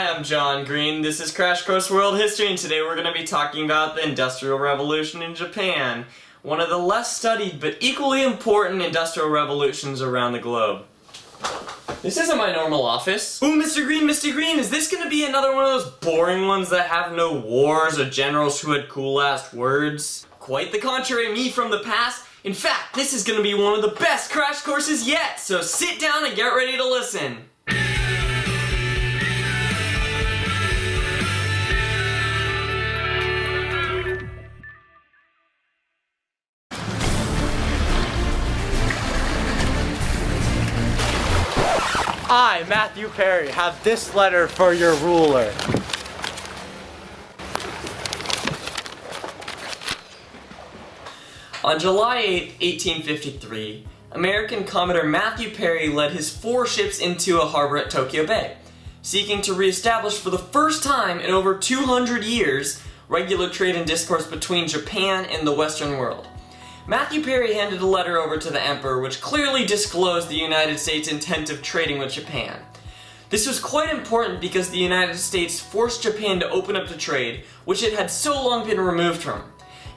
Hi, I'm John Green. This is Crash Course World History, and today we're going to be talking about the Industrial Revolution in Japan, one of the less studied but equally important industrial revolutions around the globe. This isn't my normal office. Ooh, Mr. Green, is this going to be another one of those boring ones that have no wars or generals who had cool last words? Quite the contrary, me from the past. In fact, this is going to be one of the best crash courses yet, so sit down and get ready to listen. I, Matthew Perry, have this letter for your ruler. On July 8, 1853, American Commodore Matthew Perry led his 4 ships into a harbor at Tokyo Bay, seeking to reestablish for the first time in over 200 years regular trade and discourse between Japan and the Western world. Matthew Perry handed a letter over to the Emperor which clearly disclosed the United States' intent of trading with Japan. This was quite important because the United States forced Japan to open up to trade, which it had so long been removed from.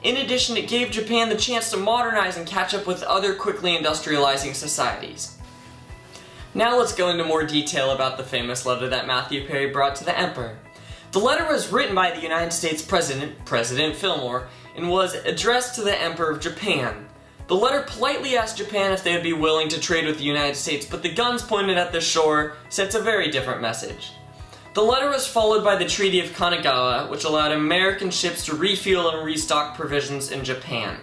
In addition, it gave Japan the chance to modernize and catch up with other quickly industrializing societies. Now let's go into more detail about the famous letter that Matthew Perry brought to the Emperor. The letter was written by the United States President, President Fillmore, and was addressed to the Emperor of Japan. The letter politely asked Japan if they would be willing to trade with the United States, but the guns pointed at the shore sent a very different message. The letter was followed by the Treaty of Kanagawa, which allowed American ships to refuel and restock provisions in Japan.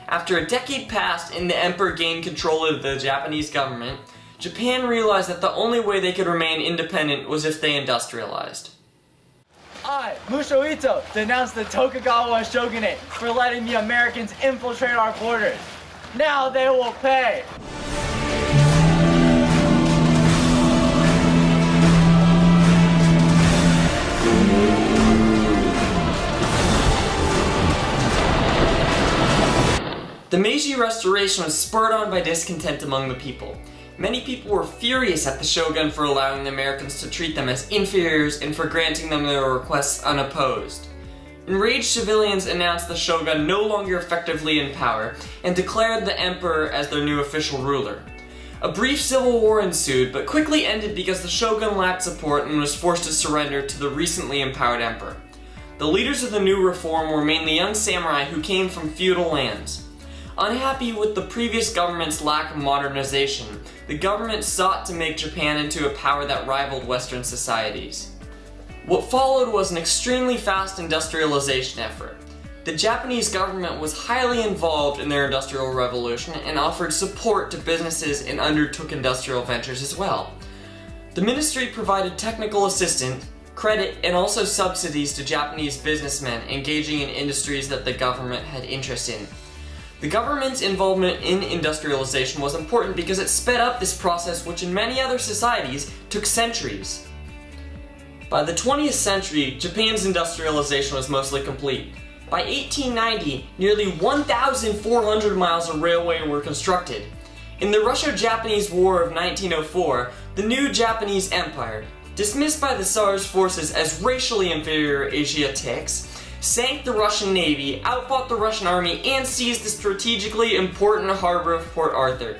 After a decade passed and the Emperor gained control of the Japanese government, Japan realized that the only way they could remain independent was if they industrialized. I, Musho Ito, denounce the Tokugawa shogunate for letting the Americans infiltrate our borders. Now they will pay! The Meiji Restoration was spurred on by discontent among the people. Many people were furious at the shogun for allowing the Americans to treat them as inferiors and for granting them their requests unopposed. Enraged civilians announced the shogun no longer effectively in power and declared the emperor as their new official ruler. A brief civil war ensued, but quickly ended because the shogun lacked support and was forced to surrender to the recently empowered emperor. The leaders of the new reform were mainly young samurai who came from feudal lands. Unhappy with the previous government's lack of modernization, the government sought to make Japan into a power that rivaled Western societies. What followed was an extremely fast industrialization effort. The Japanese government was highly involved in their industrial revolution and offered support to businesses and undertook industrial ventures as well. The ministry provided technical assistance, credit, and also subsidies to Japanese businessmen engaging in industries that the government had interest in. The government's involvement in industrialization was important because it sped up this process which in many other societies took centuries. By the 20th century, Japan's industrialization was mostly complete. By 1890, nearly 1,400 miles of railway were constructed. In the Russo-Japanese War of 1904, the new Japanese Empire, dismissed by the Tsar's forces as racially inferior Asiatics, sank the Russian Navy, outfought the Russian army, and seized the strategically important harbor of Port Arthur.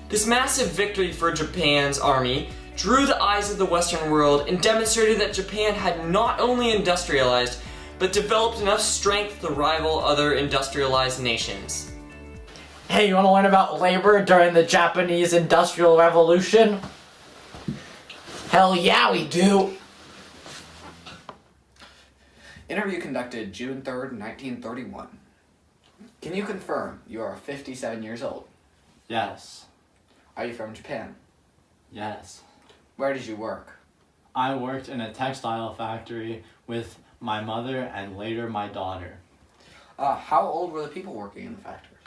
This massive victory for Japan's army drew the eyes of the Western world and demonstrated that Japan had not only industrialized, but developed enough strength to rival other industrialized nations. Hey, you want to learn about labor during the Japanese Industrial Revolution? Hell yeah, we do! Interview conducted June 3rd, 1931. Can you confirm you are 57 years old? Yes. Are you from Japan? Yes. Where did you work? I worked in a textile factory with my mother and later my daughter. How old were the people working in the factory?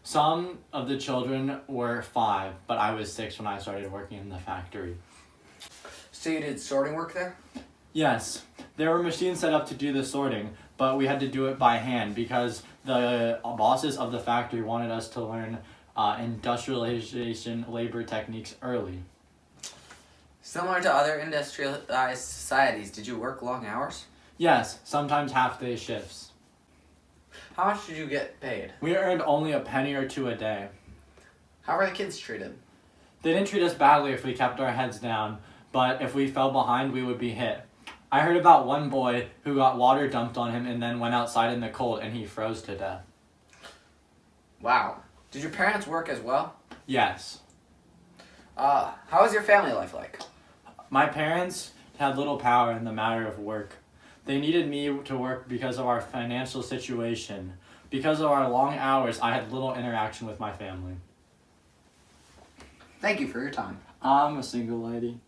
Some of the children were 5, but I was 6 when I started working in the factory. So you did sorting work there? Yes, there were machines set up to do the sorting, but we had to do it by hand because the bosses of the factory wanted us to learn industrialization labor techniques early. Similar to other industrialized societies, did you work long hours? Yes, sometimes half-day shifts. How much did you get paid? We earned only a penny or two a day. How were the kids treated? They didn't treat us badly if we kept our heads down, but if we fell behind, we would be hit. I heard about one boy who got water dumped on him and then went outside in the cold and he froze to death. Wow. Did your parents work as well? Yes. How was your family life like? My parents had little power in the matter of work. They needed me to work because of our financial situation. Because of our long hours, I had little interaction with my family. Thank you for your time. I'm a single lady.